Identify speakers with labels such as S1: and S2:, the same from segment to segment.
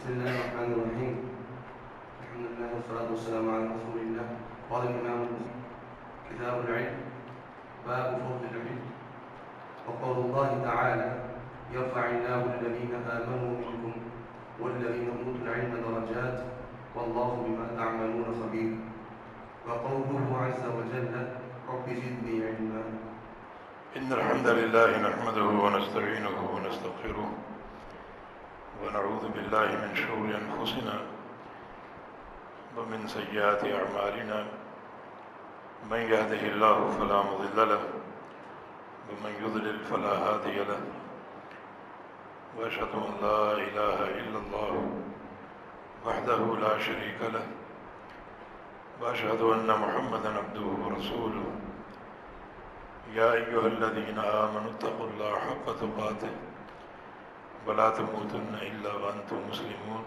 S1: بسم الله الرحمن الرحيم. الحمد لله والصلاة والسلام على رسول الله. قال الإمام مسلم كتاب العلم باب فضل العلم. وقول الله تعالى يرفع الله الذين آمنوا منكم والذين أوتوا العلم درجات والله بما تعملون خبير. وقوله عز وجل رب زدني علما.
S2: إن الحمد لله نحمده ونستعينه ونستغفره ونعوذ بالله من شرور أنفسنا ومن سيئات أعمالنا من يهده الله فلا مضل له ومن يضلل فلا هادي له وأشهد أن لا إله إلا الله وحده لا شريك له وأشهد أن محمدا عبده ورسوله. يا أيها الذين آمنوا اتقوا الله حق تقاته ولا تموتن إلا وأنتم مسلمون.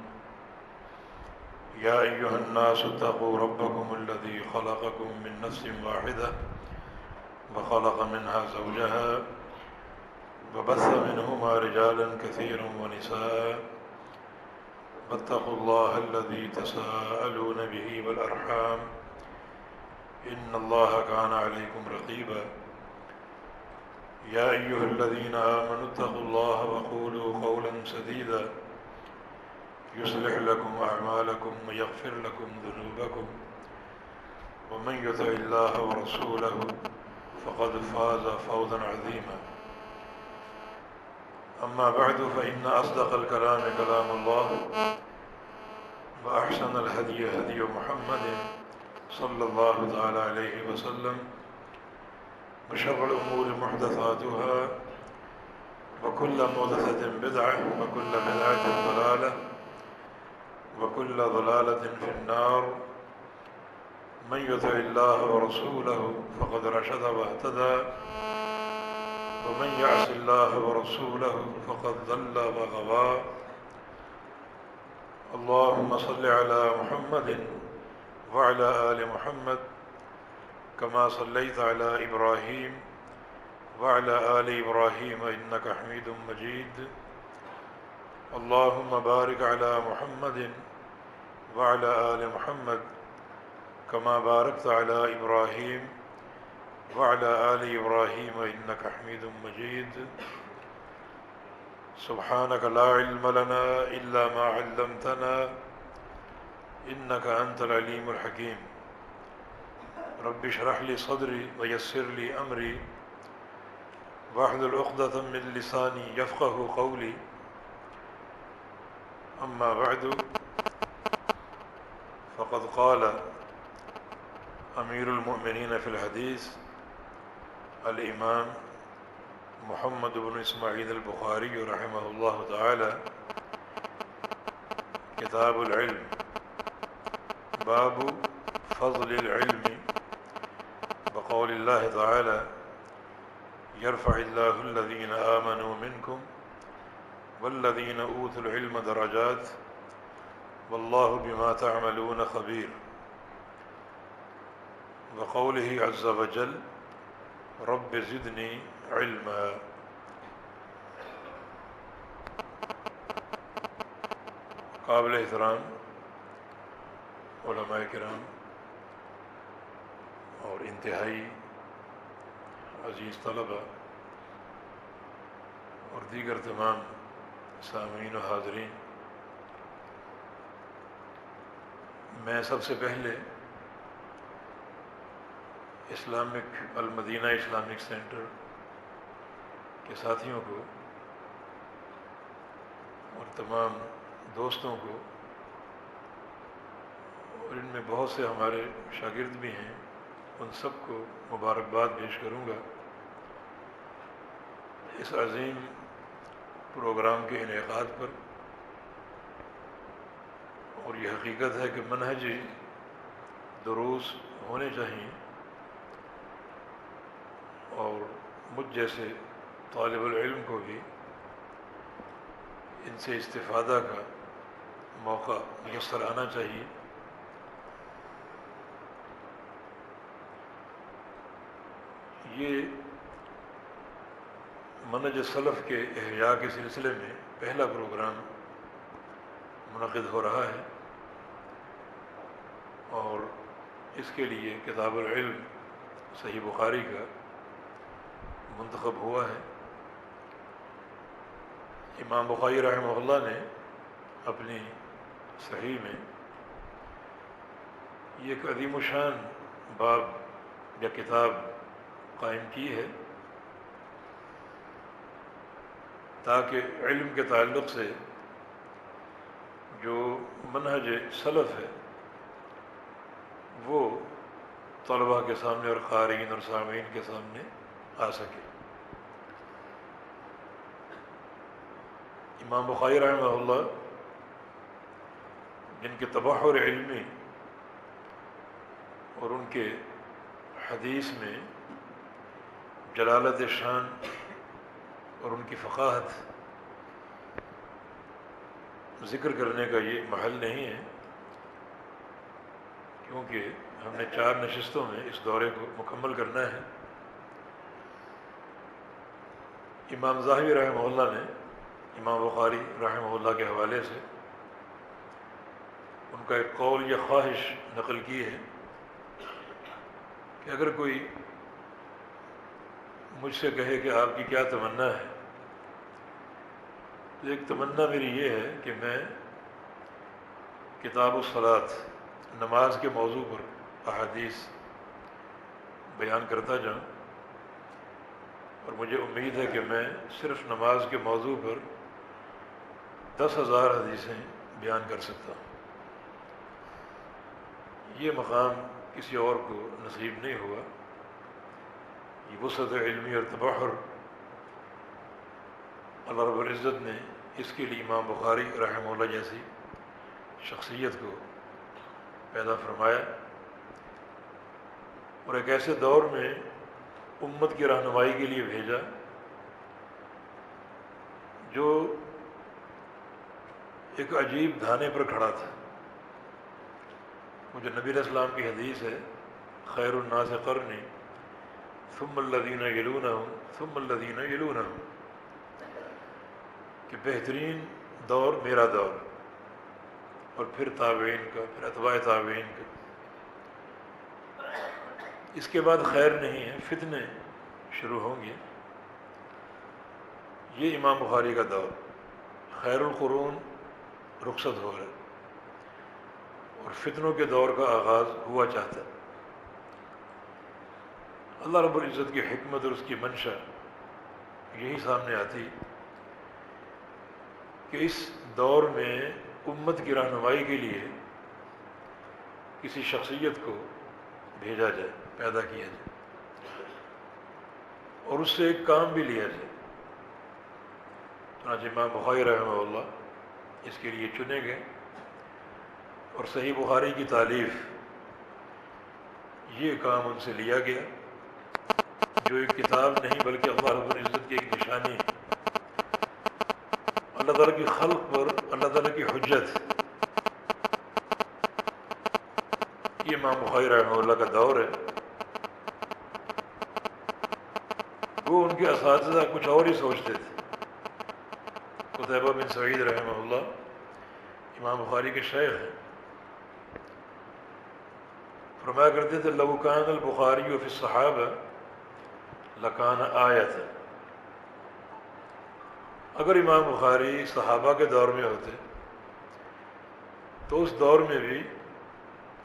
S2: يا أيها الناس اتقوا ربكم الذي خلقكم من نفس واحدة وخلق منها زوجها وبث منهما رجالا كثيرا ونساء واتقوا الله الذي تساءلون به والأرحام إن الله كان عليكم رقيبا. يا أيها الذين آمنوا اتقوا الله وقولوا قولا سديدا يصلح لكم أعمالكم ويغفر لكم ذنوبكم ومن يطع الله ورسوله فقد فاز فوزا عظيما. أما بعد فإن أصدق الكلام كلام الله وأحسن الهدي هدي محمد صلى الله تعالى عليه وسلم وشر الأمور محدثاتها وكل محدثة بدعة وكل بدعة ضلالة وكل ضلالة في النار. من يطع الله ورسوله فقد رشد واهتدى ومن يعص الله ورسوله فقد ضل وغوى. اللهم صل على محمد وعلى آل محمد كما صليت على إبراهيم وعلى آل إبراهيم إنك حميد مجيد. اللهم بارك على محمد وعلى آل محمد كما باركت على إبراهيم وعلى آل إبراهيم إنك حميد مجيد. سبحانك لا علم لنا إلا ما علمتنا إنك أنت العليم الحكيم. رب اشرح لي صدري ويسر لي أمري واحلل عقدة من لساني يفقه قولي. أما بعد فقد قال أمير المؤمنين في الحديث الإمام محمد بن إسماعيل البخاري رحمه الله تعالى كتاب العلم باب فضل العلم وقول الله تعالى يرفع الله الذين آمنوا منكم والذين أوتوا العلم درجات والله بما تعملون خبير. وقوله عز وجل رب زدني علما. قابل احترام علماء کرام اور انتہائی عزیز طلبہ اور دیگر تمام سامعین و حاضرین، میں سب سے پہلے المدینہ اسلامک سینٹر کے ساتھیوں کو اور تمام دوستوں کو، اور ان میں بہت سے ہمارے شاگرد بھی ہیں، ان سب کو مبارکباد پیش کروں گا اس عظیم پروگرام کے انعقاد پر۔ اور یہ حقیقت ہے کہ منہجی دروس ہونے چاہیے، اور مجھ جیسے طالب العلم کو بھی ان سے استفادہ کا موقع میسر آنا چاہیے۔ یہ منہج سلف کے احیاء کے سلسلے میں پہلا پروگرام منعقد ہو رہا ہے، اور اس کے لیے کتاب العلم صحیح بخاری کا منتخب ہوا ہے۔ امام بخاری رحمہ اللہ نے اپنی صحیح میں یہ ایک عظیم الشان باب یا کتاب قائم کی ہے، تاکہ علم کے تعلق سے جو منہج سلف ہے وہ طلباء کے سامنے اور قارئین اور سامعین کے سامنے آ سکے۔ امام بخاری رحمہ اللہ جن کے تبحر علمی اور ان کے حدیث میں جلالت شان اور ان کی فقاہت ذکر کرنے کا یہ محل نہیں ہے، کیونکہ ہم نے 4 نشستوں میں اس دورے کو مکمل کرنا ہے۔ امام ذاہبی رحمہ اللہ نے امام بخاری رحمہ اللہ کے حوالے سے ان کا ایک قول یا خواہش نقل کی ہے کہ اگر کوئی مجھ سے کہے کہ آپ کی کیا تمنا ہے، تو ایک تمنا میری یہ ہے کہ میں کتاب الصلاۃ نماز کے موضوع پر احادیث بیان کرتا جاؤں، اور مجھے امید ہے کہ میں صرف نماز کے موضوع پر 10,000 حدیثیں بیان کر سکتا ہوں۔ یہ مقام کسی اور کو نصیب نہیں ہوا۔ یہ وسعت علمی اور تبحر اللہ رب العزت نے اس کے لیے امام بخاری رحمہ اللہ جیسی شخصیت کو پیدا فرمایا، اور ایک ایسے دور میں امت کی رہنمائی کے لیے بھیجا جو ایک عجیب دھانے پر کھڑا تھا۔ وہ جو نبی علیہ السلام کی حدیث ہے، خیر الناس قرنی ثم الذین یلونہم ثم الذین یلونہم، کہ بہترین دور میرا دور، اور پھر تابعین کا، پھر اتباع تابعین کا، اس کے بعد خیر نہیں ہے، فتنے شروع ہوں گے۔ یہ امام بخاری کا دور، خیر القرون رخصت ہو رہا ہے اور فتنوں کے دور کا آغاز ہوا چاہتا ہے۔ اللہ رب العزت کی حکمت اور اس کی منشا یہی سامنے آتی کہ اس دور میں امت کی رہنمائی کے لیے کسی شخصیت کو بھیجا جائے، پیدا کیا جائے، اور اس سے ایک کام بھی لیا جائے۔ چنانچہ امام بخاری رحمہ اللہ اس کے لیے چنے گئے، اور صحیح بخاری کی تالیف یہ کام ان سے لیا گیا، جو ایک کتاب نہیں بلکہ اللہ رب العزت کی ایک نشانی، اللہ تعالیٰ کی خلق پر اللہ تعالیٰ کی حجت۔ یہ امام بخاری رحمہ اللہ کا دور ہے۔ وہ ان کے اساتذہ کچھ اور ہی سوچتے تھے۔ قتیبہ بن سعید رحمہ اللہ امام بخاری کے شیخ ہیں، فرمایا کرتے تھے لو کان البخاری فی الصحابہ لکان آیۃ، اگر امام بخاری صحابہ کے دور میں ہوتے تو اس دور میں بھی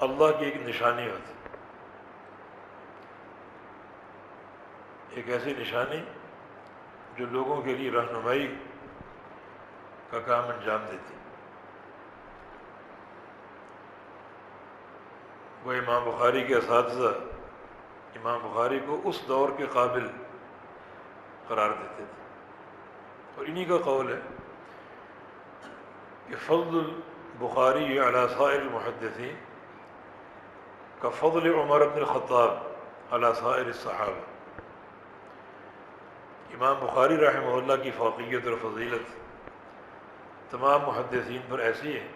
S2: اللہ کی ایک نشانی ہوتی، ایک ایسی نشانی جو لوگوں کے لیے رہنمائی کا کام انجام دیتی۔ وہ امام بخاری کے اساتذہ امام بخاری کو اس دور کے قابل قرار دیتے تھے، اور انہی کا قول ہے کہ فضل البخاری علی سائر المحدثین کفضل عمر بن الخطاب علی سائر الصحابہ۔ امام بخاری رحمہ اللہ کی فوقیت اور فضیلت تمام محدثین پر ایسی ہے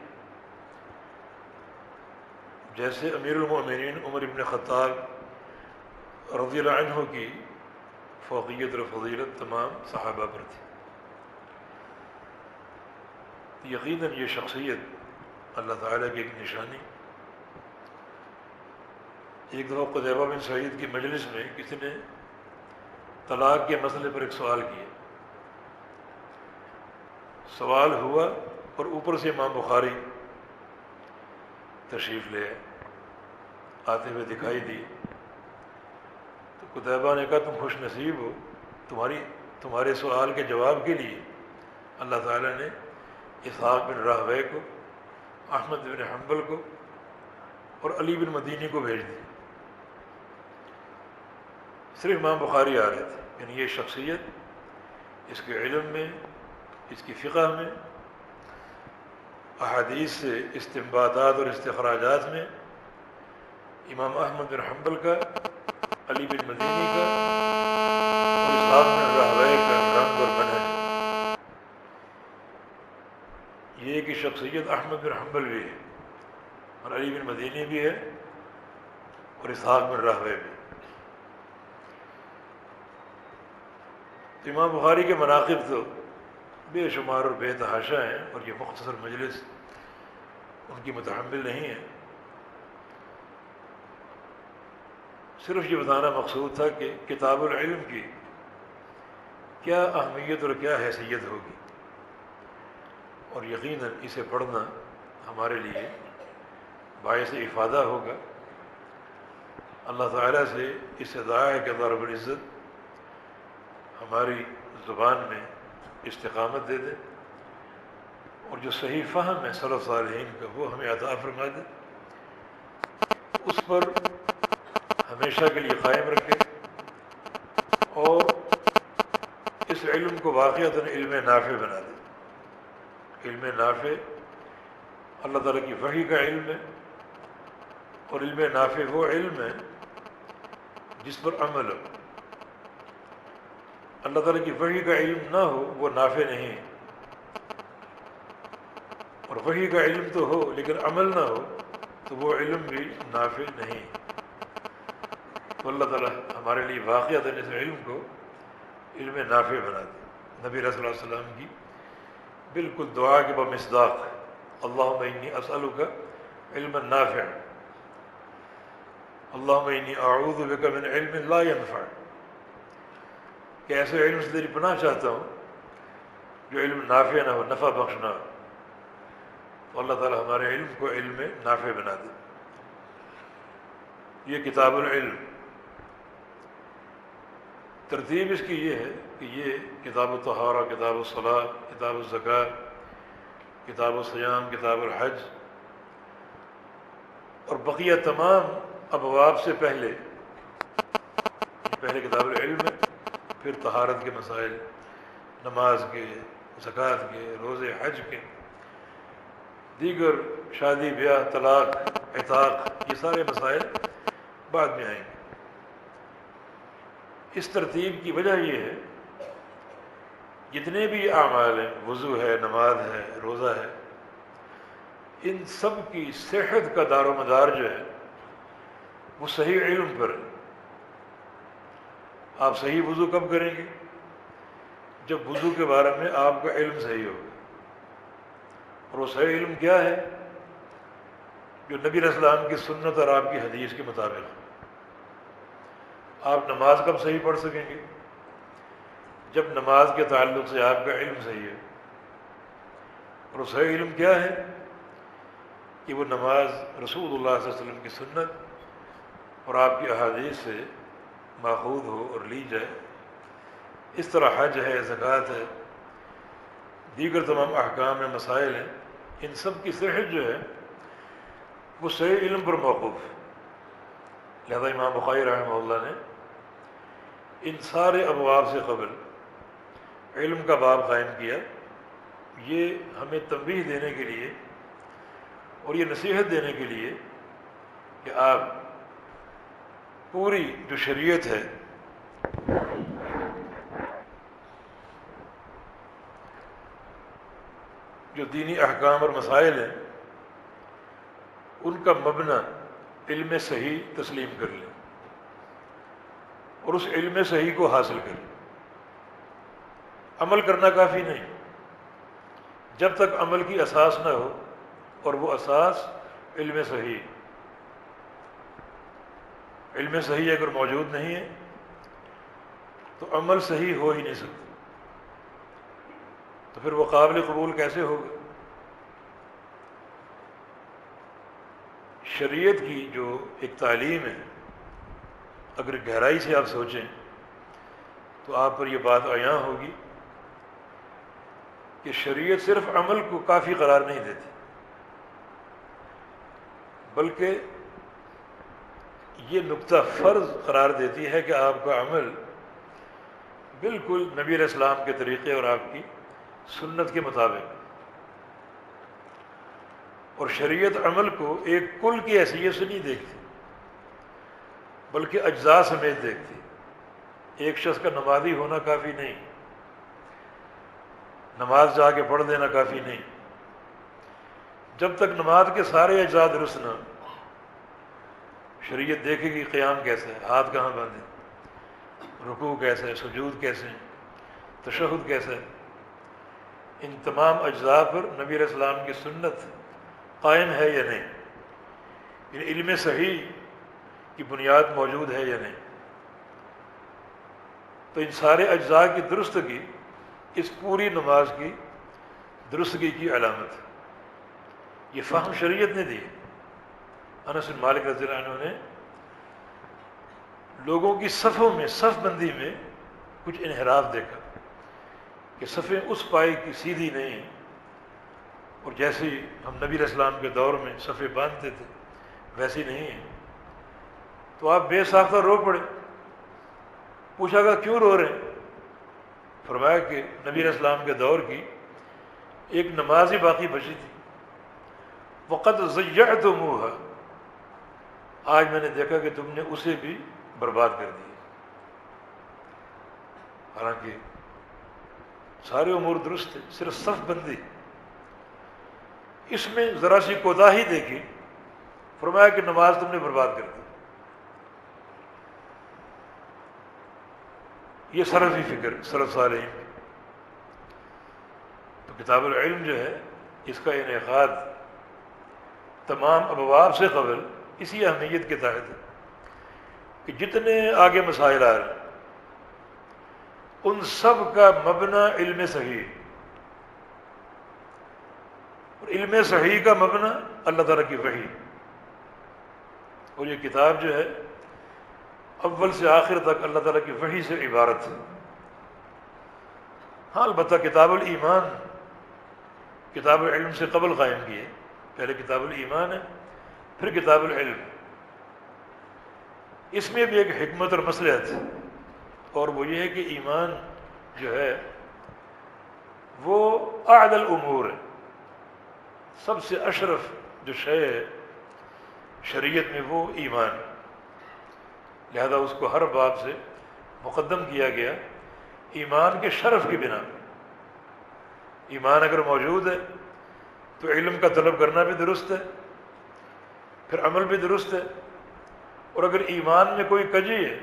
S2: جیسے امیر المؤمنین عمر بن خطاب رضی اللہ عنہ کی فوقیت اور فضیلت تمام صحابہ پر تھی۔ یقیناً یہ شخصیت اللہ تعالیٰ کی ایک نشانی۔ ایک دفعہ قتیبہ بن سعید کی مجلس میں کسی نے طلاق کے مسئلے پر ایک سوال کیا۔ سوال ہوا اور اوپر سے امام بخاری تشریف لے آتے ہوئے دکھائی دی، تو قتیبہ نے کہا تم خوش نصیب ہو، تمہارے سوال کے جواب کے لیے اللہ تعالیٰ نے اسحاق بن راہوے کو، احمد بن حنبل کو اور علی بن مدینی کو بھیج دیا۔ صرف امام بخاری آ رہے تھے، یعنی یہ شخصیت اس کے علم میں، اس کی فقہ میں، احادیث سے استنباطات اور استخراجات میں امام احمد بن حنبل کا، علی بن مدینی کا اور اسحاق بن راہوے کا رنگ اور منہج۔ یہ کہ شخصیت احمد بن حنبل بھی ہے اور علی بن مدینی بھی ہے اور اسحاق بن راہوے بھی۔ تو امام بخاری کے مناقب تو بے شمار اور بے تحاشا ہیں، اور یہ مختصر مجلس ان کی متحمل نہیں ہے۔ صرف یہ بتانا مقصود تھا کہ کتاب العلم کی کیا اہمیت اور کیا حیثیت ہوگی، اور یقیناً اسے پڑھنا ہمارے لیے باعث افادہ ہوگا۔ اللہ تعالیٰ سے اس سے دعا ہے کہ اللہ رب العزت ہماری زبان میں استقامت دے دے، اور جو صحیح فہم ہے سلف صالحین کا وہ ہمیں عطا فرما دے، اس پر ہمیشہ کے لیے قائم رکھے، اور اس علم کو واقعتاً علم نافع بنا دے۔ علم نافع اللہ تعالیٰ کی وحی کا علم ہے، اور علم نافع وہ علم ہے جس پر عمل ہو۔ اللہ تعالیٰ کی وحی کا علم نہ ہو وہ نافع نہیں، اور وحی کا علم تو ہو لیکن عمل نہ ہو تو وہ علم بھی نافع نہیں۔ تو اللہ تعالیٰ ہمارے لیے واقعتاً اس علم کو علم نافع بنا دے۔ نبی صلی اللہ علیہ وسلم کی بالکل دعا کے بمصداق اللہم انی اسألک علما نافع، اللہم انی اعوذ بک من علم لا ینفع، کہ ایسے علم سے تیری پناہ چاہتا ہوں جو علم نافع نہ ہو، نفع بخش نہ ہو۔ تو اللہ تعالیٰ ہمارے علم کو علم نافع بنا دے۔ یہ کتاب العلم، ترتیب اس کی یہ ہے کہ یہ کتاب الطہارہ، کتاب الصلاۃ، کتاب الزکوٰۃ، کتاب الصیام، کتاب الحج، اور بقیہ تمام ابواب سے پہلے کتاب العلم ہے، پھر طہارت کے مسائل، نماز کے، زکوٰۃ کے، روزے، حج کے، دیگر شادی بیاہ، طلاق، عتاق، یہ سارے مسائل بعد میں آئیں گے۔ اس ترتیب کی وجہ یہ ہے جتنے بھی اعمال ہیں، وضو ہے، نماز ہے، روزہ ہے، ان سب کی صحت کا دار و مدار جو ہے وہ صحیح علم پر ہے۔ آپ صحیح وضو کب کریں گے؟ جب وضو کے بارے میں آپ کا علم صحیح ہوگا، اور وہ صحیح علم کیا ہے؟ جو نبی علیہ السلام کی سنت اور آپ کی حدیث کے مطابق۔ آپ نماز کب صحیح پڑھ سکیں گے؟ جب نماز کے تعلق سے آپ کا علم صحیح ہے، اور وہ صحیح علم کیا ہے؟ کہ وہ نماز رسول اللہ صلی اللہ علیہ وسلم کی سنت اور آپ کی احادیث سے ماخوذ ہو اور لی جائے۔ اس طرح حج ہے، زکوٰۃ ہے، دیگر تمام احکام ہیں، مسائل ہیں، ان سب کی صحت جو ہے وہ صحیح علم پر موقوف ہے۔ لہذا امام بخاری رحمہ اللہ نے ان سارے ابواب سے قبل علم کا باب قائم کیا، یہ ہمیں تنبیہ دینے کے لیے اور یہ نصیحت دینے کے لیے کہ آپ پوری جو شریعت ہے جو دینی احکام اور مسائل ہیں ان کا مبنی علم صحیح تسلیم کر لیں اور اس علم صحیح کو حاصل کریں۔ عمل کرنا کافی نہیں، جب تک عمل کی اساس نہ ہو اور وہ اساس علم صحیح. علم صحیح اگر موجود نہیں ہے تو عمل صحیح ہو ہی نہیں سکتا. تو پھر وہ قابل قبول کیسے ہوگا؟ شریعت کی جو ایک تعلیم ہے، اگر گہرائی سے آپ سوچیں تو آپ پر یہ بات عیاں ہوگی کہ شریعت صرف عمل کو کافی قرار نہیں دیتی، بلکہ یہ نقطہ فرض قرار دیتی ہے کہ آپ کا عمل بالکل نبی علیہ السلام کے طریقے اور آپ کی سنت کے مطابق. اور شریعت عمل کو ایک کل کی حیثیت سے نہیں دیکھتی بلکہ اجزاء سمیت دیکھتی. ایک شخص کا نمازی ہونا کافی نہیں، نماز جا کے پڑھ دینا کافی نہیں. جب تک نماز کے سارے اجزاء درست نہ، شریعت دیکھے گی قیام کیسے ہے، ہاتھ کہاں باندھے، رکوع کیسے ہے، سجود کیسے ہیں، تشہد کیسے ہے. ان تمام اجزاء پر نبی علیہ السلام کی سنت قائم ہے یا نہیں، ان علم صحیح کی بنیاد موجود ہے یا نہیں. تو ان سارے اجزاء کی درستگی اس پوری نماز کی درستگی کی علامت ہے. یہ فہم شریعت نے دی. انس بن مالک رضی اللہ عنہ نے لوگوں کی صفوں میں، صف بندی میں کچھ انحراف دیکھا کہ صفیں اس پائی کی سیدھی نہیں ہیں، اور جیسے ہم نبی علیہ السلام کے دور میں صفیں باندھتے تھے ویسی نہیں ہیں. تو آپ بے ساختہ رو پڑے. پوچھا گا کیوں رو رہے ہیں؟ فرمایا کہ نبی علیہ السلام کے دور کی ایک نماز ہی باقی بچی تھی. وقد ضیعتموها، آج میں نے دیکھا کہ تم نے اسے بھی برباد کر دیا. حالانکہ سارے امور درست تھے، صرف صف بندی اس میں ذرا سی کوتاہی دیکھی، فرمایا کہ نماز تم نے برباد کر دی. یہ سلفی فکر، سلف صالحین. تو کتاب العلم جو ہے اس کا انعقاد تمام ابواب سے قبل اسی اہمیت کے تحت ہے کہ جتنے آگے مسائل آ رہے ہیں ان سب کا مبنی علم صحیح، اور علم صحیح کا مبنی اللہ تعالیٰ کی وحی. اور یہ کتاب جو ہے اول سے آخر تک اللہ تعالیٰ کی وحی سے عبارت ہے. ہاں البتہ کتاب الایمان کتاب العلم سے قبل قائم کی ہے. پہلے کتاب الایمان ہے، پھر کتاب العلم. اس میں بھی ایک حکمت اور مصلحت ہے، اور وہ یہ ہے کہ ایمان جو ہے وہ اعلی الامور ہے، سب سے اشرف جو شے ہے شریعت میں وہ ایمان ہے. لہذا اس کو ہر باب سے مقدم کیا گیا ایمان کے شرف کی بنا. ایمان اگر موجود ہے تو علم کا طلب کرنا بھی درست ہے، پھر عمل بھی درست ہے. اور اگر ایمان میں کوئی کجی ہے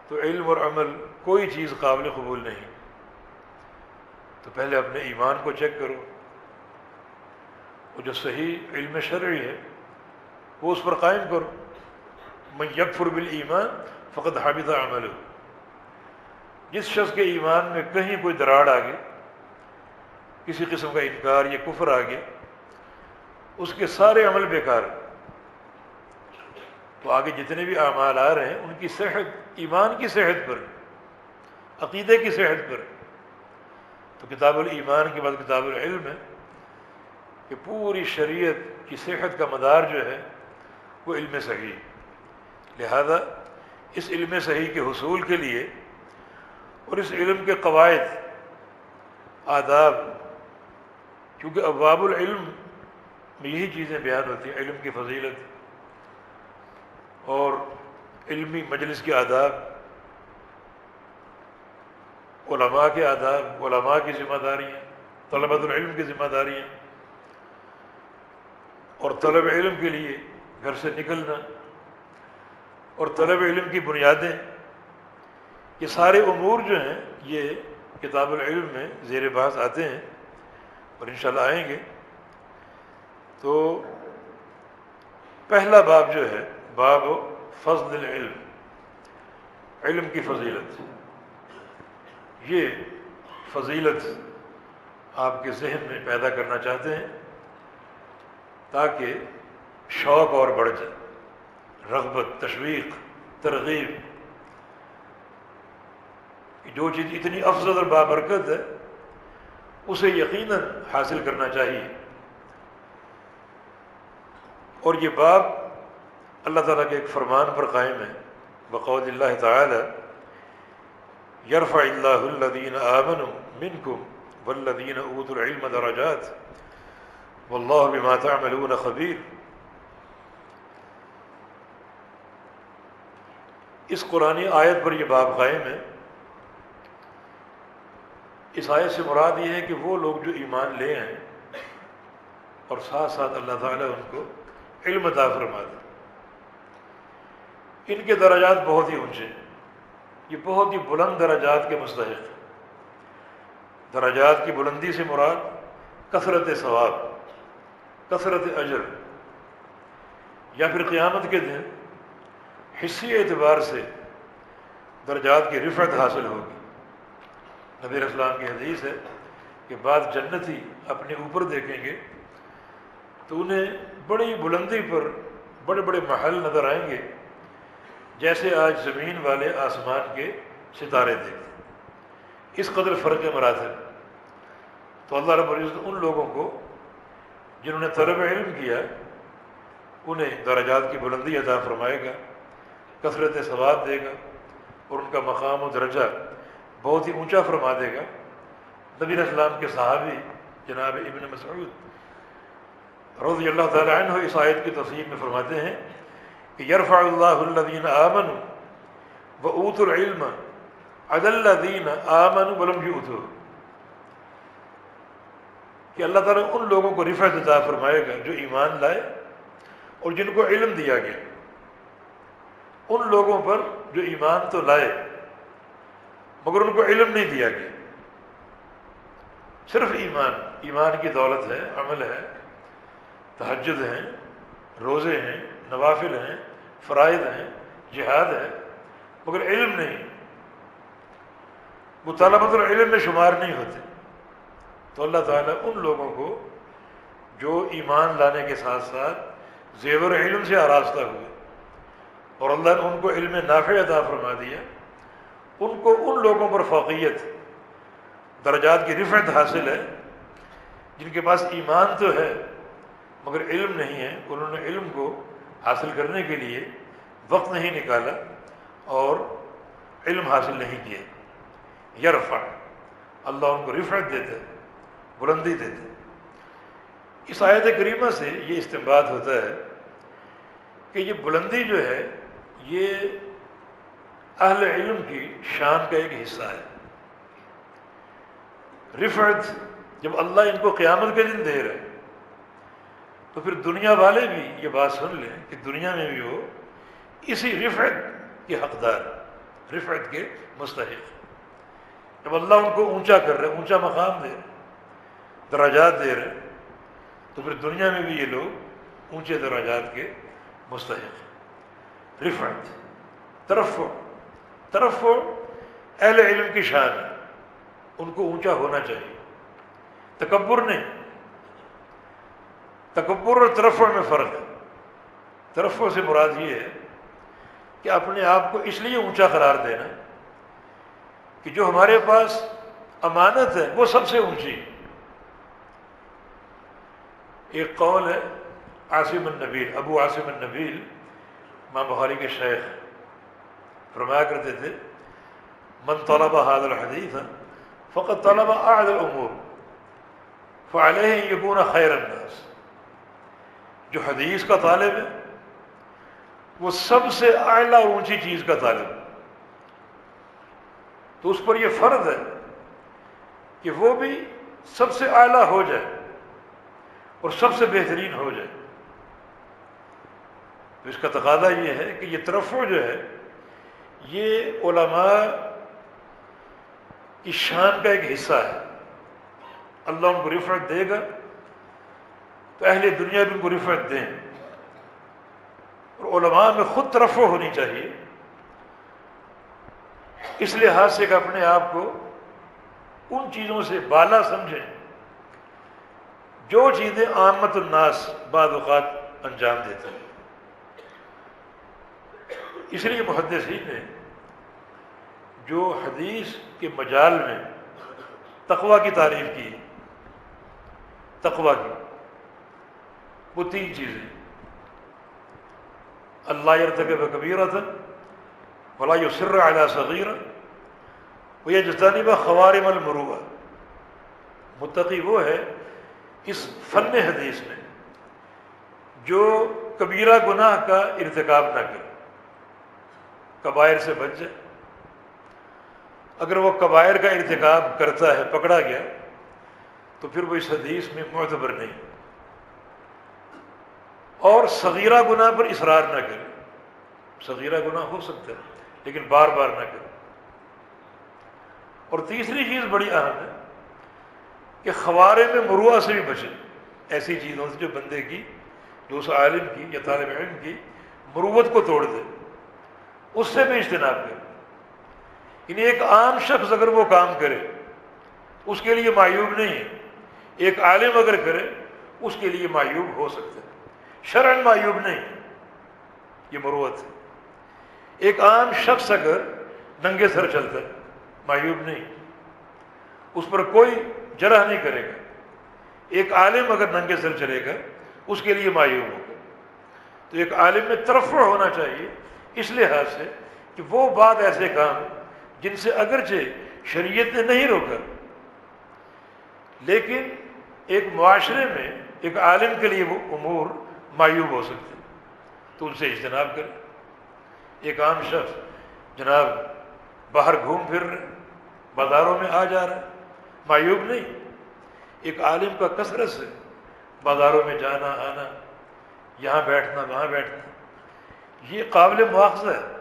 S2: تو علم اور عمل کوئی چیز قابل قبول نہیں. تو پہلے اپنے ایمان کو چیک کرو، وہ جو صحیح علم شرعی ہے وہ اس پر قائم کرو. من یکفر بالایمان فقد حبط عملہ. جس شخص کے ایمان میں کہیں کوئی دراڑ آ گئی، کسی قسم کا انکار یا کفر آ گیا، اس کے سارے عمل بیکار. تو آگے جتنے بھی اعمال آ رہے ہیں ان کی صحت ایمان کی صحت پر، عقیدے کی صحت پر. تو کتاب الایمان کے بعد کتاب العلم ہے کہ پوری شریعت کی صحت کا مدار جو ہے وہ علم صحیح. لہذا اس علم صحیح کے حصول کے لیے اور اس علم کے قواعد، آداب، کیونکہ ابواب العلم میں یہی چیزیں بیان ہوتی ہیں، علم کی فضیلت اور علمی مجلس کے آداب، علماء کے آداب، علماء کی ذمہ داریاں، طلبۃ العلم کی ذمہ داریاں، اور طلب علم کے لیے گھر سے نکلنا اور طلب علم کی بنیادیں. یہ سارے امور جو ہیں یہ کتاب العلم میں زیر بحث آتے ہیں اور انشاءاللہ آئیں گے. تو پہلا باب جو ہے باب فضل العلم، علم کی فضیلت، یہ فضیلت آپ کے ذہن میں پیدا کرنا چاہتے ہیں تاکہ شوق اور بڑھ جائے، رغبت، تشویق، ترغیب، کہ جو چیز اتنی افضل اور بابرکت ہے اسے یقیناً حاصل کرنا چاہیے۔ اور یہ باب اللہ تعالیٰ کے ایک فرمان پر قائم ہے، بقول اللہ تعالی یرفع اللہ الذین آمنوا منکم والذین اوتوا العلم درجات واللہ بما تعملون خبیر۔ اس قرآنی آیت پر یہ باب قائم ہے۔ اس آیت سے مراد یہ ہے کہ وہ لوگ جو ایمان لے آئیں اور ساتھ ساتھ اللہ تعالیٰ ان کو علم عطا فرما دے، ان کے درجات بہت ہی اونچے ہیں، یہ بہت ہی بلند درجات کے مستحق ہیں۔ درجات کی بلندی سے مراد کثرت ثواب، کثرت اجر، یا پھر قیامت کے دن حصی اعتبار سے درجات کی رفعت حاصل ہوگی۔ نبی علیہ السلام کی حدیث ہے کہ بعض جنتی اپنے اوپر دیکھیں گے تو انہیں بڑی بلندی پر بڑے بڑے محل نظر آئیں گے، جیسے آج زمین والے آسمان کے ستارے دیکھتے، اس قدر فرق مراتب۔ تو اللہ رب العزت ان لوگوں کو جنہوں نے طلب علم کیا انہیں درجات کی بلندی عطا فرمائے گا، کثرت ثواب دے گا، اور ان کا مقام و درجہ بہت ہی اونچا فرما دے گا۔ نبی علیہ السلام کے صحابی جناب ابن مسعود رضی اللہ تعالی عنہ اس آیت کی تفسیر میں فرماتے ہیں کہ یرفع اللہ الذین آمنوا واوتوا العلم علی الذین آمنوا ولم یؤتوہ، کہ اللہ تعالیٰ ان لوگوں کو رفعت عطا فرمائے گا جو ایمان لائے اور جن کو علم دیا گیا، ان لوگوں پر جو ایمان تو لائے مگر ان کو علم نہیں دیا گیا، صرف ایمان کی دولت ہے، عمل ہے، تہجد ہیں، روزے ہیں، نوافل ہیں، فرائض ہیں، جہاد ہے، مگر علم نہیں، وہ طلبۃ العلم میں شمار نہیں ہوتے۔ تو اللہ تعالیٰ ان لوگوں کو جو ایمان لانے کے ساتھ ساتھ زیور علم سے آراستہ ہوئے اور اللہ نے ان کو علم نافع عطا فرما دیا، ان کو ان لوگوں پر فوقیت، درجات کی رفعت حاصل ہے جن کے پاس ایمان تو ہے مگر علم نہیں ہے، انہوں نے علم کو حاصل کرنے کے لیے وقت نہیں نکالا اور علم حاصل نہیں کیا۔ یرفع، اللہ ان کو رفعت دیتا ہے، بلندی دیتا ہے۔ اس آیت کریمہ سے یہ استنباط ہوتا ہے کہ یہ بلندی جو ہے یہ اہل علم کی شان کا ایک حصہ ہے۔ رفعت جب اللہ ان کو قیامت کے دن دے رہے تو پھر دنیا والے بھی یہ بات سن لیں کہ دنیا میں بھی وہ اسی رفعت کے حقدار، رفعت کے مستحق۔ جب اللہ ان کو اونچا کر رہے، اونچا مقام دے رہے، درجات دے رہے، تو پھر دنیا میں بھی یہ لوگ اونچے درجات کے مستحق۔ رفعت، ترفع اہل علم کی شان ہے، ان کو اونچا ہونا چاہیے، تکبر نہیں۔ تکبر اور ترفع میں فرق ہے۔ ترفع سے مراد یہ ہے کہ اپنے آپ کو اس لیے اونچا قرار دینا کہ جو ہمارے پاس امانت ہے وہ سب سے اونچی۔ ایک قول ہے عاصم النبیل، ابو عاصم النبیل امام بخاری کے شیخ، فرمایا کرتے تھے من طلب هذا الحدیث فقد طلب اعلی الامور فعلیہ ان یکون خیر الناس۔ جو حدیث کا طالب ہے وہ سب سے اعلیٰ اور اونچی چیز کا طالب ہے، تو اس پر یہ فرض ہے کہ وہ بھی سب سے اعلیٰ ہو جائے اور سب سے بہترین ہو جائے۔ تو اس کا تقاضا یہ ہے کہ یہ ترفع جو ہے یہ علماء کی شان کا ایک حصہ ہے۔ اللہ ان کو رفعت دے گا تو اہل دنیا بھی ان کو رفعت دیں، اور علماء میں خود ترفع ہونی چاہیے، اس لحاظ سے کہ اپنے آپ کو ان چیزوں سے بالا سمجھیں جو چیزیں عامت الناس بعض اوقات انجام دیتے ہیں۔ اس لیے محدثین نے جو حدیث کے مجال میں تقویٰ کی تعریف کی، تقویٰ کی وہ 3 چیزیں: اللہ یرتکب کبیرۃ ولا یصر علی صغیرہ ویجتنب خوارم المروءہ۔ متقی وہ ہے اس فن حدیث میں جو کبیرہ گناہ کا ارتکاب نہ کرے، کبائر سے بچ جائے۔ اگر وہ کبائر کا ارتکاب کرتا ہے، پکڑا گیا، تو پھر وہ اس حدیث میں معتبر نہیں، اور صغیرہ گناہ پر اصرار نہ کرے۔ صغیرہ گناہ ہو سکتا ہے لیکن بار بار نہ کرے۔ اور تیسری چیز بڑی اہم ہے کہ خوارم مروءہ سے بھی بچے، ایسی چیزوں سے جو بندے کی، جو اس عالم کی یا طالب علم کی مروت کو توڑ دے، اس سے بھی اجتناب کرے۔ یعنی ایک عام شخص اگر وہ کام کرے اس کے لیے معیوب نہیں ہے، ایک عالم اگر کرے اس کے لیے معیوب ہو سکتا ہے، شرعاً معیوب نہیں، یہ مروت ہے۔ ایک عام شخص اگر ننگے سر چلتا ہے معیوب نہیں، اس پر کوئی جرح نہیں کرے گا۔ ایک عالم اگر ننگے سر چلے گا اس کے لیے معیوب ہوگا۔ تو ایک عالم میں ترفع ہونا چاہیے اس لحاظ سے کہ وہ بعض ایسے کام جن سے اگرچہ شریعت نے نہیں روکا، لیکن ایک معاشرے میں ایک عالم کے لیے وہ امور معیوب ہو سکتے ہیں، تو ان سے اجتناب کرے۔ ایک عام شخص جناب باہر گھوم پھر رہے، بازاروں میں آ جا رہا ہے، معیوب نہیں۔ ایک عالم کا کثرت سے بازاروں میں جانا آنا، یہاں بیٹھنا وہاں بیٹھنا، یہ قابل مواخذہ ہے۔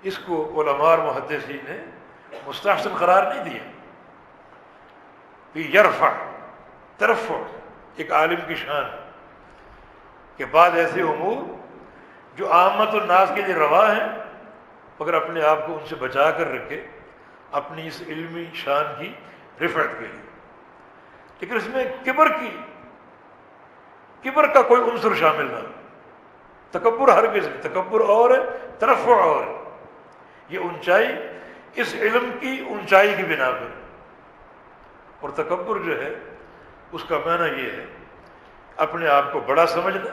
S2: اس کو علماء اور محدثین نے مستحسن قرار نہیں دیا۔ یرفع، ترفع ایک عالم کی شان کہ بعض ایسے امور جو عامت الناس کے لیے روا ہیں، مگر اپنے آپ کو ان سے بچا کر رکھے اپنی اس علمی شان کی رفعت کے لیے۔ لیکن اس میں کبر کا کوئی عنصر شامل نہ ہو، تکبر ہرگز نہیں۔ تکبر اور ہے، ترفع اور ہے۔ یہ اونچائی اس علم کی اونچائی کی بنا پر، اور تکبر جو ہے اس کا معنی یہ ہے اپنے آپ کو بڑا سمجھنا،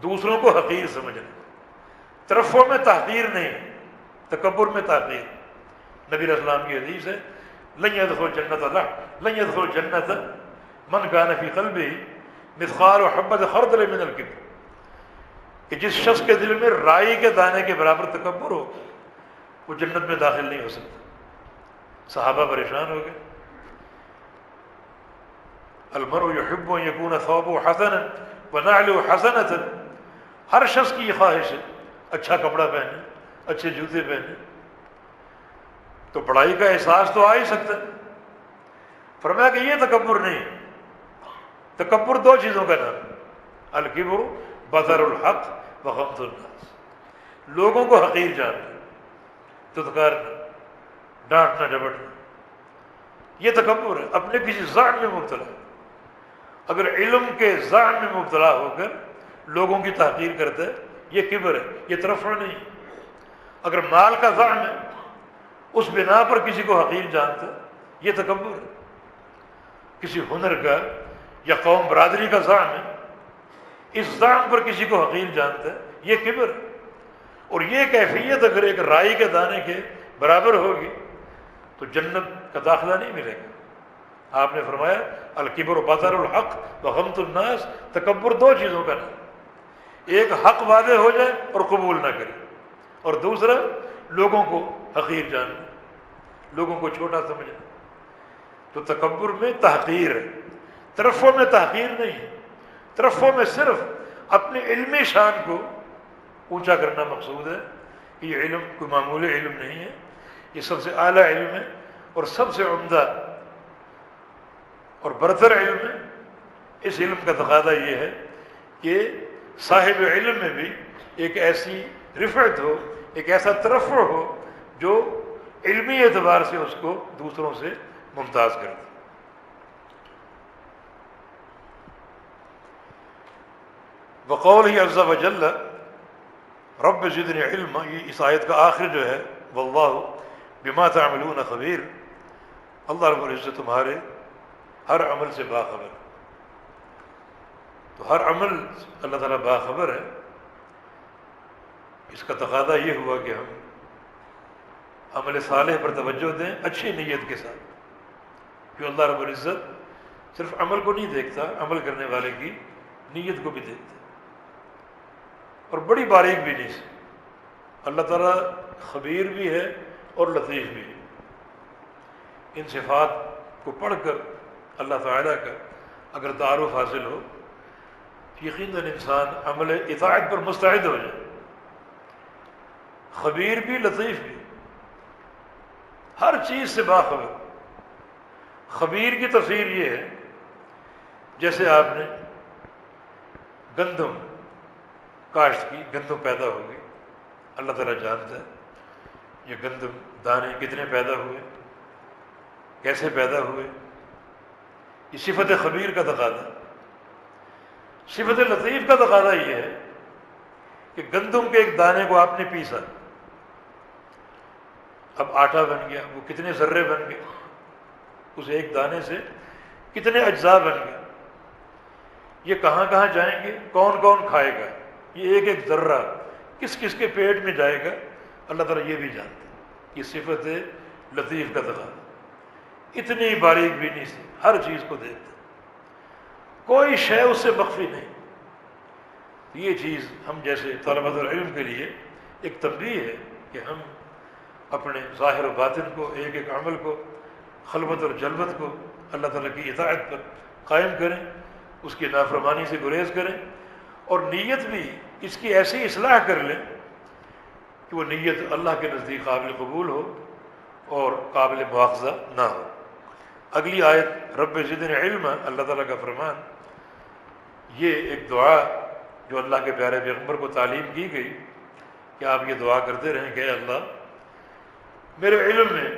S2: دوسروں کو حقیر سمجھنا۔ ترفع میں تحقیر نہیں، تکبر میں تحقیر۔ نبی علیہ السلام کی حدیث ہے لن يدخل جنت من كان في قلبه مثقال حبۃ خردل من الکبر، کہ جس شخص کے دل میں رائی کے دانے کے برابر تکبر ہو وہ جنت میں داخل نہیں ہو سکتا۔ صحابہ پریشان ہو گئے۔ المرء يحب ان يكون ثوبه حسنا ونعله حسنة، ہر شخص کی یہ خواہش ہے اچھا کپڑا پہنے، اچھے جوتے پہنے، تو بڑائی کا احساس تو آ ہی سکتا ہے۔ فرمایا کہ یہ تکبر نہیں۔ تکبر 2 چیزوں کا نام، الکبر بطر الحق وغمط الناس، لوگوں کو حقیر جاننا، دھتکارنا، ڈانٹنا ڈپٹنا، یہ تکبر ہے، اپنے کسی ذات میں مبتلا۔ اگر علم کے ذات میں مبتلا ہو کر لوگوں کی تحقیر کرتا ہے یہ کبر ہے، یہ ترفع نہیں۔ اگر مال کا ذات ہے اس بنا پر کسی کو حقیر جانتا ہے یہ تکبر ہے۔ کسی ہنر کا یا قوم برادری کا ذات ہے، اس ذات پر کسی کو حقیر جانتا ہے یہ کبر ہے۔ اور یہ کیفیت اگر ایک رائی کے دانے کے برابر ہوگی تو جنت کا داخلہ نہیں ملے گا۔ آپ نے فرمایا الکبر بطر الحق وغمط الناس، تکبر 2 چیزوں کا نام، ایک حق واضح ہو جائے اور قبول نہ کرے، اور دوسرا لوگوں کو حقیر جاننا، لوگوں کو چھوٹا سمجھنا۔ تو تکبر میں تحقیر ہے، ترفع میں تحقیر نہیں ہے۔ ترفع میں صرف اپنے علمی شان کو اونچا کرنا مقصود ہے کہ یہ علم کوئی معمولی علم نہیں ہے، یہ سب سے اعلیٰ علم ہے اور سب سے عمدہ اور برتر علم ہے۔ اس علم کا تقاضا یہ ہے کہ صاحب علم میں بھی ایک ایسی رفعت ہو، ایک ایسا ترفع ہو جو علمی اعتبار سے اس کو دوسروں سے ممتاز کر دے۔ وقولہ عز وجل رب زدنی علما، یہ اس آیت کا آخر جو ہے واللہ بما تعملون خبیر، اللہ رب العزت تمہارے ہر عمل سے باخبر، تو ہر عمل اللہ تعالیٰ باخبر ہے۔ اس کا تقاضا یہ ہوا کہ ہم عمل صالح پر توجہ دیں اچھی نیت کے ساتھ، کہ اللہ رب العزت صرف عمل کو نہیں دیکھتا، عمل کرنے والے کی نیت کو بھی دیکھتا، اور بڑی باریک بھی نہیں سے۔ اللہ تعالیٰ خبیر بھی ہے اور لطیف بھی ہے۔ ان صفات کو پڑھ کر اللہ تعالیٰ کا اگر تعارف حاصل ہو، یقیناً انسان عمل اطاعت پر مستعد ہو جائے۔ خبیر بھی لطیف بھی، ہر چیز سے باخبر۔ خبیر کی تفسیر یہ ہے جیسے آپ نے گندم کاشت کی، گندم پیدا ہو گئی، اللہ تعالیٰ جانتا ہے یہ گندم دانے کتنے پیدا ہوئے، کیسے پیدا ہوئے۔ یہ صفت خبیر کا تقاضا۔ صفت لطیف کا تقاضا یہ ہے کہ گندم کے ایک دانے کو آپ نے پیسا، اب آٹا بن گیا، وہ کتنے ذرے بن گئے، اس ایک دانے سے کتنے اجزاء بن گئے، یہ کہاں کہاں جائیں گے، کون کون کھائے گا، یہ ایک ایک ذرہ کس کس کے پیٹ میں جائے گا، اللہ تعالیٰ یہ بھی جانتا ہے۔ یہ صفت لطیف کا تقاضا، اتنی باریک بینی سے ہر چیز کو دیکھتا ہے، کوئی شے اس سے مخفی نہیں۔ یہ چیز ہم جیسے طلبۃ العلم کے لیے ایک تنبیہ ہے کہ ہم اپنے ظاہر و باطن کو، ایک ایک عمل کو، خلوت اور جلوت کو اللہ تعالیٰ کی اطاعت پر قائم کریں، اس کی نافرمانی سے گریز کریں، اور نیت بھی اس کی ایسی اصلاح کر لیں کہ وہ نیت اللہ کے نزدیک قابل قبول ہو اور قابل مواخذہ نہ ہو۔ اگلی آیت رب زدنی علما، اللہ تعالیٰ کا فرمان، یہ ایک دعا جو اللہ کے پیارے پیغمبر کو تعلیم کی گئی کہ آپ یہ دعا کرتے رہیں کہ اے اللہ میرے علم میں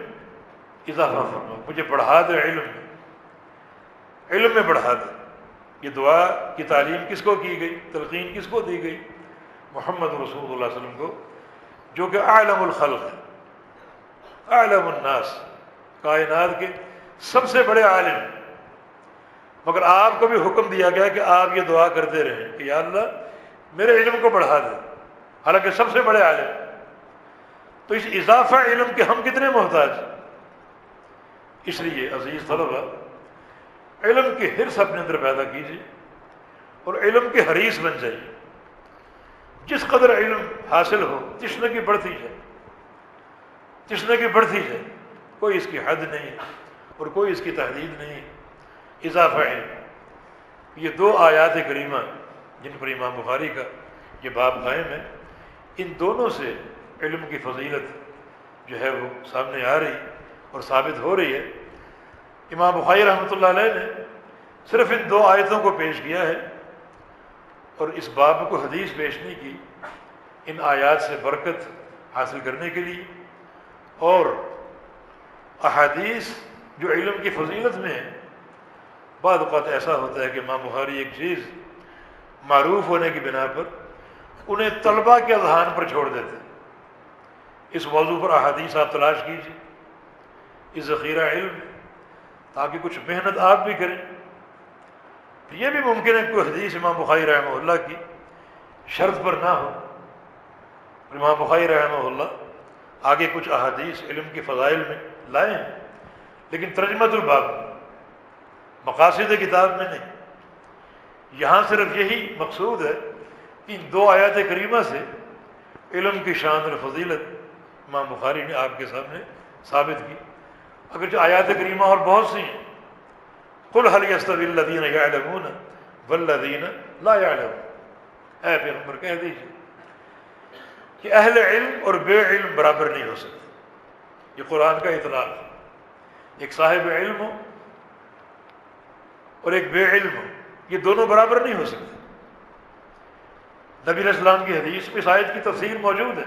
S2: اضافہ فرما، مجھے بڑھا دے، علم میں بڑھا دے۔ یہ دعا کی تعلیم کس کو کی گئی، تلقین کس کو دی گئی؟ محمد رسول اللہ علیہ وسلم کو، جو کہ اعلم الخلق ہے، اعلم الناس، کائنات کے سب سے بڑے عالم ہیں، مگر آپ کو بھی حکم دیا گیا کہ آپ یہ دعا کرتے رہیں کہ یا اللہ میرے علم کو بڑھا دے، حالانکہ سب سے بڑے عالم۔ تو اس اضافہ علم کے ہم کتنے محتاج ہیں۔ اس لیے عزیز طلبہ، علم کی حرص اپنے اندر پیدا کیجیے اور علم کے حریص بن جائیے۔ جس قدر علم حاصل ہو تشنہ کی بڑھتی جائے، تشنہ کی بڑھتی جائے، کوئی اس کی حد نہیں اور کوئی اس کی تحدید نہیں۔ اضافہ علم، یہ دو آیات کریمہ جن پر امام بخاری کا یہ باب قائم ہے، ان دونوں سے علم کی فضیلت جو ہے وہ سامنے آ رہی اور ثابت ہو رہی ہے۔ امام بخاری رحمۃ اللہ علیہ نے صرف ان دو آیتوں کو پیش کیا ہے اور اس باب کو حدیث پیش نہیں کی، ان آیات سے برکت حاصل کرنے کے لیے، اور احادیث جو علم کی فضیلت میں ہے۔ بعض اوقات ایسا ہوتا ہے کہ امام بخاری ایک چیز معروف ہونے کی بنا پر انہیں طلباء کے اذہان پر چھوڑ دیتے ہیں، اس موضوع پر احادیث آپ تلاش کیجیے، اس ذخیرہ علم، تاکہ کچھ محنت آپ بھی کریں۔ یہ بھی ممکن ہے کہ کوئی حدیث امام بخاری رحمہ اللہ کی شرط پر نہ ہو، امام بخاری رحمہ اللہ آگے کچھ احادیث علم کی فضائل میں لائے ہیں، لیکن ترجمۃ الباب میں، مقاصد کتاب میں نہیں۔ یہاں صرف یہی مقصود ہے کہ ان دو آیات کریمہ سے علم کی شان اور فضیلت امام بخاری نے آپ کے سامنے ثابت کی، اگرچہ آیات کریمہ اور بہت سی ہیں۔ قل هل يستوي الذين يعلمون والذين لا يعلمون، اے پیغمبر کہہ دیجیے کہ اہل علم اور بے علم برابر نہیں ہو سکتے۔ یہ قرآن کا اطلاق ہے، ایک صاحب علم ہو اور ایک بے علم ہو، یہ دونوں برابر نہیں ہو سکتے۔ نبی علیہ السلام کی حدیث میں اس آیت کی تفسیر موجود ہے،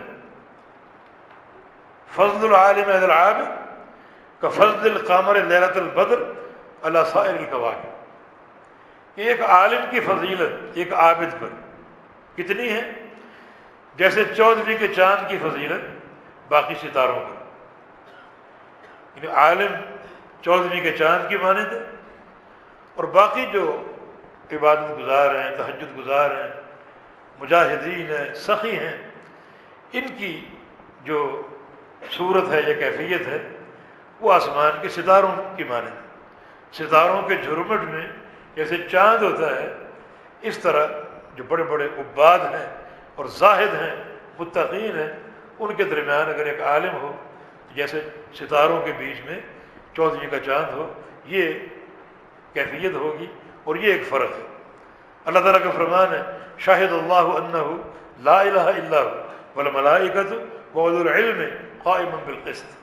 S2: فضل العالم علی العابد کفضل القمر لیلۃ البدر علی سائر الکواکب، ایک عالم کی فضیلت ایک عابد پر کتنی ہے؟ جیسے 14ویں کے چاند کی فضیلت باقی ستاروں پر۔ یعنی عالم 14ویں کے چاند کی مانند ہے، اور باقی جو عبادت گزار ہیں، تہجد گزار ہیں، مجاہدین ہیں، سخی ہیں، ان کی جو صورت ہے یا کیفیت ہے وہ آسمان کے ستاروں کی مانند ہے۔ ستاروں کے جھرمٹ میں جیسے چاند ہوتا ہے، اس طرح جو بڑے بڑے عباد ہیں اور زاہد ہیں، متقین ہیں، ان کے درمیان اگر ایک عالم ہو جیسے ستاروں کے بیچ میں 14ویں کا چاند ہو، یہ کیفیت ہوگی اور یہ ایک فرق ہے۔ اللہ تعالیٰ کا فرمان ہے شاہد اللہ انہ لا الہ الا ہو والملائکۃ واولو العلم قائما بالقسط۔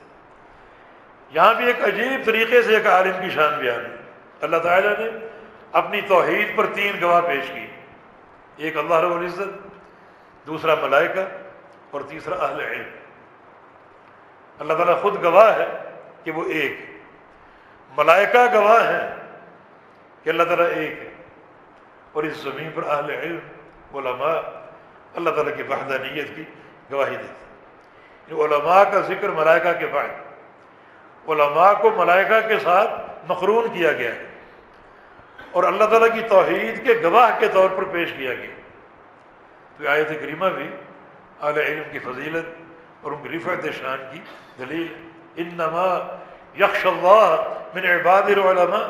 S2: یہاں بھی ایک عجیب طریقے سے ایک عالم کی شان بیان ہے۔ اللہ تعالیٰ نے اپنی توحید پر 3 گواہ پیش کی، ایک اللہ رب العزت، دوسرا ملائکہ، اور تیسرا اہل علم۔ اللہ تعالیٰ خود گواہ ہے کہ وہ ایک، ملائکہ گواہ ہیں کہ اللہ تعالیٰ ایک ہے، اور اس زمین پر اہل علم علماء اللہ تعالیٰ کی وحدانیت کی گواہی دیتے ہیں۔ علماء کا ذکر ملائکہ کے بعد، علماء کو ملائکہ کے ساتھ مقرون کیا گیا ہے اور اللہ تعالیٰ کی توحید کے گواہ کے طور پر پیش کیا گیا۔ تو آیت کریمہ بھی اہل علم کی فضیلت اور ان کی رفعت شان کی دلیل ہے۔ انما یخشی اللہ من عباد العلماء،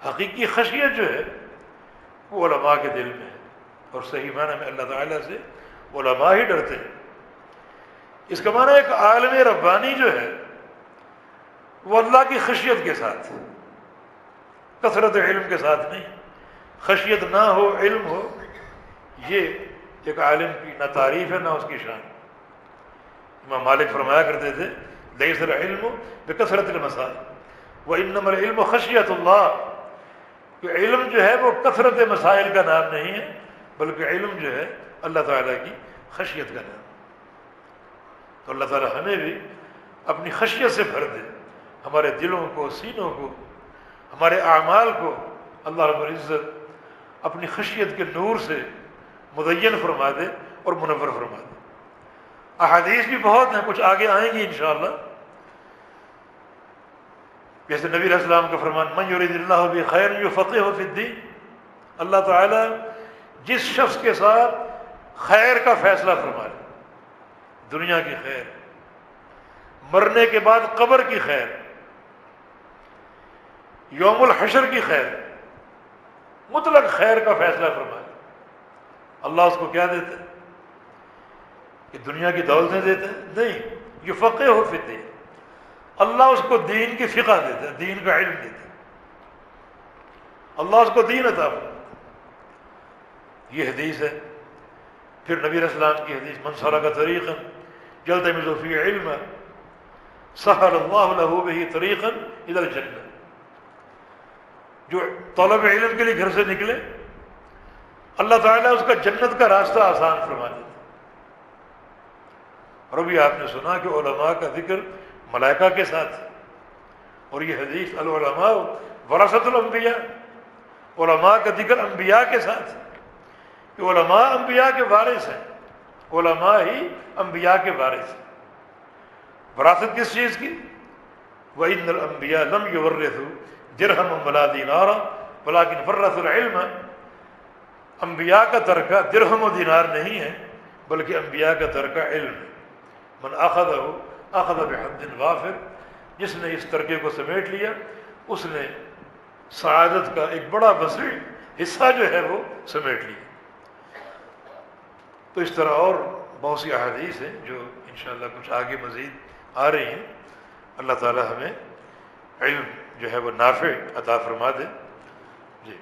S2: حقیقی خشیت جو ہے وہ علماء کے دل میں ہے، اور صحیح معنی میں اللہ تعالیٰ سے علماء ہی ڈرتے ہیں۔ اس کا معنی ایک عالم ربانی جو ہے وہ اللہ کی خشیت کے ساتھ، کثرت علم کے ساتھ نہیں، خشیت نہ ہو علم ہو، یہ ایک عالم کی نہ تعریف ہے نہ اس کی شان۔ امام مالک فرمایا کرتے تھے لیس العلم بکثرت المسائل وانما العلم خشیت اللہ، کہ علم جو ہے وہ کثرت مسائل کا نام نہیں ہے، بلکہ علم جو ہے اللہ تعالیٰ کی خشیت کا نام۔ تو اللہ تعالیٰ ہمیں بھی اپنی خشیت سے بھر دے، ہمارے دلوں کو، سینوں کو، ہمارے اعمال کو اللہ رب العزت اپنی خشیت کے نور سے مزین فرما دے اور منور فرما دے۔ احادیث بھی بہت ہیں، کچھ آگے آئیں گی انشاءاللہ، جیسے نبی علیہ السلام کا فرمان من یرید اللہ بہ خیر یفقہہ فی الدین، اللہ تعالیٰ جس شخص کے ساتھ خیر کا فیصلہ فرما لے، دنیا کی خیر، مرنے کے بعد قبر کی خیر، یوم الحشر کی خیر، مطلق خیر کا فیصلہ فرما لے، اللہ اس کو کیا دیتے ہیں کہ دنیا کی دولتیں دیتے ہیں؟ نہیں، یفقہہ فی الدین، اللہ اس کو دین کی فقہ دیتا ہے، دین کا علم دیتا ہے، اللہ اس کو دین عطا فرماتا ہے۔ یہ حدیث ہے۔ پھر نبی علیہ السلام کی حدیث من سلک طریقا یلتمس فیہ علما سہل اللہ لہ بہ طریقا الی الجنہ، جو طلب علم کے لیے گھر سے نکلے اللہ تعالیٰ اس کا جنت کا راستہ آسان فرما دیتا ہے۔ اور ابھی آپ نے سنا کہ علماء کا ذکر ملائکہ کے ساتھ، اور یہ حدیث العلماء ورثۃ الانبیاء، علماء کا ذکر انبیاء کے ساتھ، کہ علماء انبیاء کے وارث ہیں، علماء ہی انبیاء کے وارث ہیں۔ وراثت کس چیز کی؟ وَإِنَّ الْأَنبِيَاءَ لَمْ يُوَرِّثُوا دِرْهَمًا وَلَا دِینَارًا وَلَٰكِنْ وَرَّثُوا الْعِلْمَ، انبیاء کا ترکہ درہم و دینار نہیں ہے بلکہ انبیاء کا ترکہ علم ہے۔ من اخذہ اخذ بحد وافر، جس نے اس ترکے کو سمیٹ لیا اس نے سعادت کا ایک بڑا وسیع حصہ جو ہے وہ سمیٹ لیا۔ تو اس طرح اور بہت سی احادیث ہیں جو انشاءاللہ کچھ آگے مزید آ رہی ہیں۔ اللہ تعالی ہمیں علم جو ہے وہ نافع عطا فرما دے۔ جی